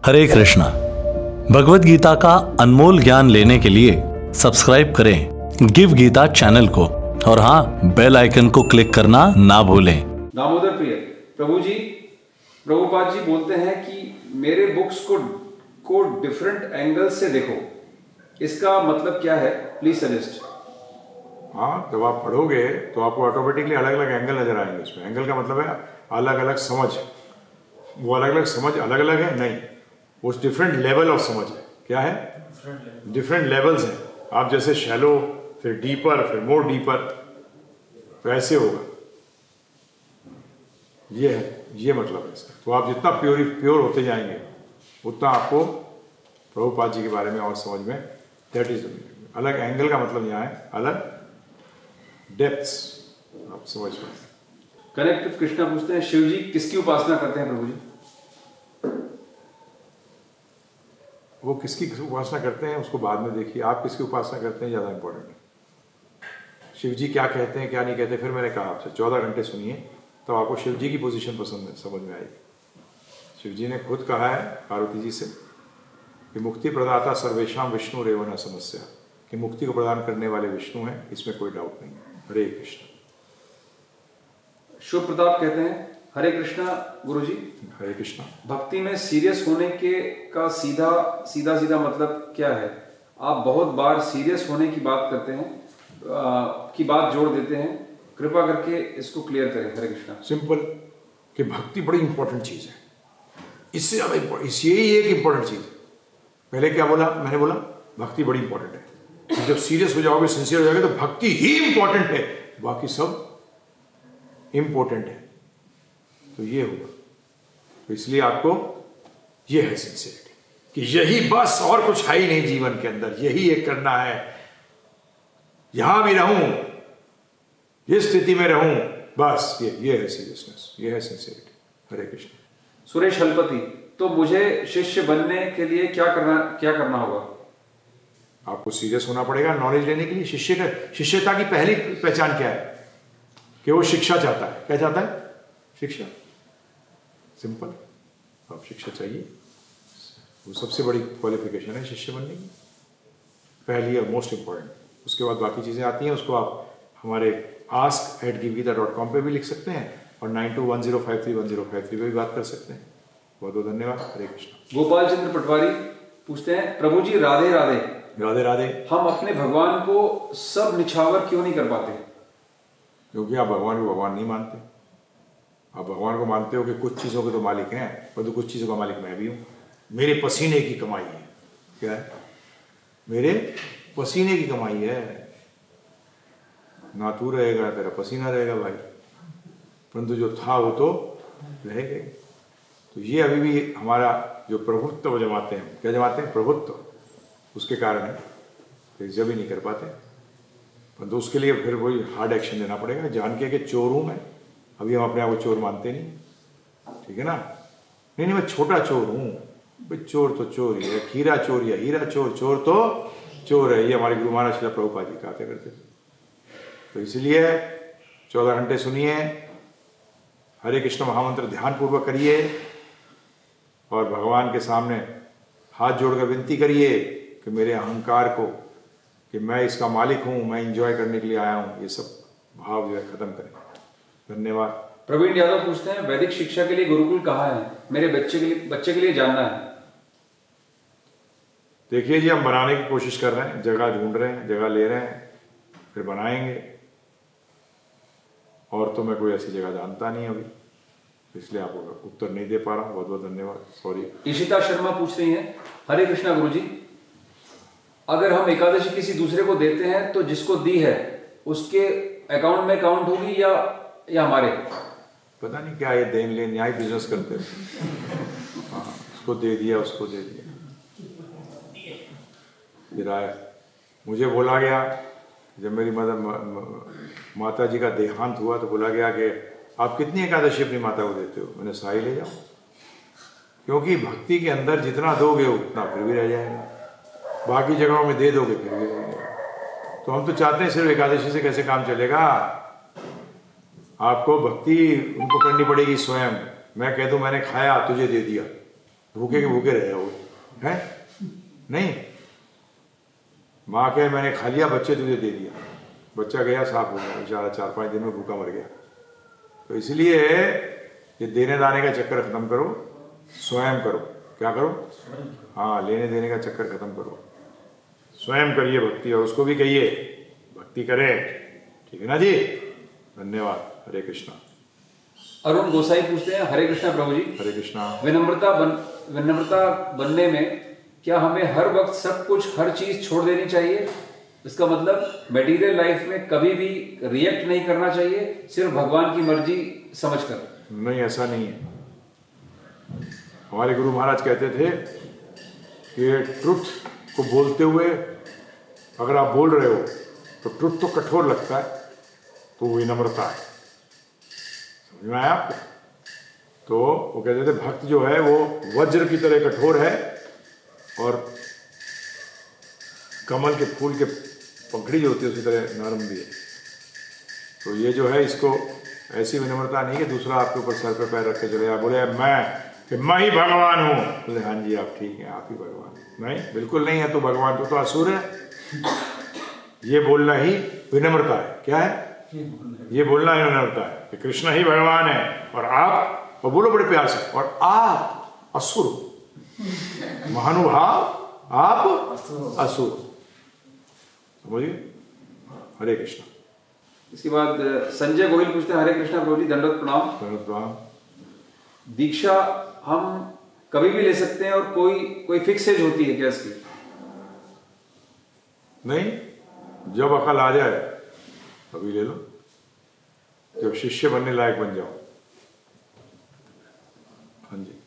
हरे कृष्णा। भगवत गीता का अनमोल ज्ञान लेने के लिए सब्सक्राइब करें गिव गीता चैनल को और हाँ, बेल आइकन को क्लिक करना ना भूलें। दामोदर प्रिय प्रभुपाद जी बोलते हैं कि मेरे बुक्स को डिफरेंट एंगल से देखो, इसका मतलब क्या है? Please suggest. हाँ, जब आप पढ़ोगे तो आपको ऑटोमेटिकली अलग अलग एंगल नजर आएंगे। इसमें एंगल का मतलब है अलग अलग समझ। वो अलग अलग समझ अलग अलग है नहीं, वो डिफरेंट लेवल ऑफ समझ है। क्या है? डिफरेंट लेवल्स हैं। आप जैसे शैलो, फिर डीपर, फिर मोर डीपर, वैसे होगा। ये है, ये मतलब है इसका। तो आप जितना प्योर होते जाएंगे उतना आपको प्रभुपाद जी के बारे में और समझ में, दैट इज अलग एंगल का मतलब यहाँ है अलग डेप्थ्स आप समझ पाए। कनेक्ट विद कृष्णा पूछते हैं, शिव जी किसकी उपासना करते हैं प्रभु जी? वो किसकी उपासना करते हैं उसको बाद में देखिए। आप किसकी उपासना करते हैं ज़्यादा इंपॉर्टेंट है। शिव जी क्या कहते हैं क्या नहीं कहते, फिर मैंने कहा आपसे 14 घंटे सुनिए तो आपको शिव जी की पोजीशन पसंद है, समझ में आएगी। शिव जी ने खुद कहा है पार्वती जी से कि मुक्ति प्रदाता सर्वेशाम विष्णु रेव न समस्या, कि मुक्ति को प्रदान करने वाले विष्णु हैं, इसमें कोई डाउट नहीं है। हरे कृष्ण। शुभ प्रताप कहते हैं, हरे कृष्णा गुरुजी। हरे कृष्णा। भक्ति में सीरियस होने के का सीधा मतलब क्या है? आप बहुत बार सीरियस होने की बात करते हैं, की बात जोड़ देते हैं, कृपा करके इसको क्लियर करें। हरे कृष्णा। सिंपल कि भक्ति बड़ी इंपॉर्टेंट चीज है, इससे ज्यादा यही एक इंपॉर्टेंट चीज है। पहले क्या बोला मैंने? बोला भक्ति बड़ी इंपॉर्टेंट है। जब सीरियस हो जाओगे, सिंसियर हो जाओगे तो भक्ति ही इंपॉर्टेंट है, बाकी सब इंपॉर्टेंट है। तो ये होगा। तो इसलिए आपको ये है सिंसियरिटी कि यही बस, और कुछ है ही नहीं जीवन के अंदर, यही एक करना है। यहां भी रहूं, इस स्थिति में रहूं, बस ये है सीरियसनेस, ये है सिंसियरिटी। हरे कृष्ण। सुरेश हलपति, तो मुझे शिष्य बनने के लिए क्या करना होगा? आपको सीरियस होना पड़ेगा नॉलेज लेने के लिए। शिष्यता की पहली पहचान क्या है? कि वो शिक्षा चाहता है। क्या चाहता है? शिक्षा। सिंपल। आप शिक्षा चाहिए, वो सबसे बड़ी क्वालिफिकेशन है शिष्य बनने की, पहली और मोस्ट इंपॉर्टेंट। उसके बाद बाकी चीजें आती हैं, उसको आप हमारे ask@givgita.com पे भी लिख सकते हैं और 9210531053 पे भी बात कर सकते हैं। बहुत बहुत धन्यवाद। हरे कृष्ण। गोपाल चंद्र पटवारी पूछते हैं, प्रभु जी राधे राधे। राधे राधे। हम अपने भगवान को सब निछावर क्यों नहीं कर पाते? क्योंकि आप भगवान को भगवान नहीं मानते। आप भगवान को मानते हो कि कुछ चीज़ों के तो मालिक हैं, परंतु कुछ चीज़ों का मालिक मैं भी हूँ। मेरे पसीने की कमाई है। क्या है? मेरे पसीने की कमाई है। ना तू रहेगा, तेरा पसीना रहेगा भाई, परंतु जो था वो तो रह गए। तो ये अभी भी हमारा जो प्रभुत्व जमाते हैं, क्या जमाते हैं? प्रभुत्व, उसके कारण है कि जब ही नहीं कर पाते। परंतु उसके लिए फिर वही हार्ड एक्शन लेना पड़ेगा, जान के कि चोर हूं मैं। अभी हम अपने आप को चोर मानते नहीं, ठीक है ना? नहीं मैं छोटा चोर हूं भाई। चोर तो चोर ही है, हीरा चोर या हीरा चोर, चोर तो चोर है। ये हमारे गुरु महाराज श्रील प्रभुपाद जी कहा करते थे। तो इसलिए 14 घंटे सुनिए, हरे कृष्ण महामंत्र ध्यान पूर्वक करिए और भगवान के सामने हाथ जोड़कर विनती करिए कि मेरे अहंकार को, कि मैं इसका मालिक हूं, मैं एंजॉय करने के लिए आया हूं, ये सब भाव जो है खत्म करें। धन्यवाद। प्रवीण यादव पूछते हैं, वैदिक शिक्षा के लिए गुरुकुल कहाँ है? मेरे बच्चे के लिए जानना है। देखिए जी, हम बनाने की कोशिश कर रहे हैं, जगह ढूंढ रहे हैं, जगह ले रहे हैं, फिर बनाएंगे। और तो मैं कोई ऐसी जगह जानता नहीं अभी, इसलिए आपको उत्तर नहीं दे पा रहा हूँ। बहुत बहुत धन्यवाद, सॉरी। ईशिता शर्मा पूछ रही हैं, हरे कृष्णा गुरुजी, अगर हम एकादशी किसी दूसरे को देते हैं तो जिसको दी है उसके अकाउंट में काउंट होगी या हमारे? पता नहीं क्या ये देन लेन न्याय बिजनेस करते हैं। हाँ, उसको दे दिया, उसको दे दिया। फिर आया, मुझे बोला गया जब मेरी माता जी का देहांत हुआ तो बोला गया कि आप कितनी एकादशी अपनी माता को देते हो? मैंने सारी ले जाओ, क्योंकि भक्ति के अंदर जितना दोगे उतना फिर भी रह जाएगा, बाकी जगहों में दे दोगे फिर भी रह जाएगा। तो हम तो चाहते हैं सिर्फ एकादशी से कैसे काम चलेगा? आपको भक्ति उनको करनी पड़ेगी स्वयं। मैं कह दूं मैंने खाया तुझे दे दिया, भूखे के भूखे रह जाओगे, है नहीं। माँ कहे मैंने खा लिया, बच्चे तुझे दे दिया, बच्चा गया साफ हो गया बेचारा, 4-5 दिन में भूखा मर गया। तो इसलिए ये देने दाने का चक्कर खत्म करो, स्वयं करो। क्या करो? हाँ, लेने देने का चक्कर खत्म करो, स्वयं करिए भक्ति, और उसको भी कहिए भक्ति करें। ठीक है ना जी, धन्यवाद। हरे कृष्णा। अरुण गोसाई पूछते हैं, हरे कृष्णा प्रभु जी। हरे कृष्णा। विनम्रता बनने में क्या हमें हर वक्त सब कुछ, हर चीज छोड़ देनी चाहिए? इसका मतलब मटेरियल लाइफ में कभी भी रिएक्ट नहीं करना चाहिए, सिर्फ भगवान की मर्जी समझकर? नहीं, ऐसा नहीं है। हमारे गुरु महाराज कहते थे कि ट्रुथ को बोलते हुए अगर आप बोल रहे हो तो ट्रुथ तो कठोर लगता है, तो वो विनम्रता है। समझ में आया आपको? तो वो कहते थे भक्त जो है वो वज्र की तरह कठोर है और कमल के फूल के पंखड़ी जो होती है उसी तरह नरम भी है। तो ये जो है, इसको ऐसी विनम्रता नहीं कि दूसरा आपके ऊपर सर पे पैर रख के चले, आप बोले मैं ही भगवान हूँ, बोले हाँ जी आप ठीक हैं, आप ही भगवान। नहीं, बिल्कुल नहीं है तो भगवान, तो असुर है। ये बोलना ही विनम्रता है। क्या है? ये बोलना ही विनम्रता है कि कृष्ण ही भगवान है और आप, और बोलो बड़े प्यार से, और आप असुर, महानुभाव आप असुर। समझिए। हरे कृष्णा। इसके बाद संजय गोहिल पूछते हैं, हरे कृष्णा प्रभु जी, दंडवत प्रणाम। दीक्षा हम कभी भी ले सकते हैं और कोई फिक्स एज होती है क्या इसकी? नहीं, जब अकल आ जाए तभी ले लो, जब शिष्य बनने लायक बन जाओ। हाँ जी।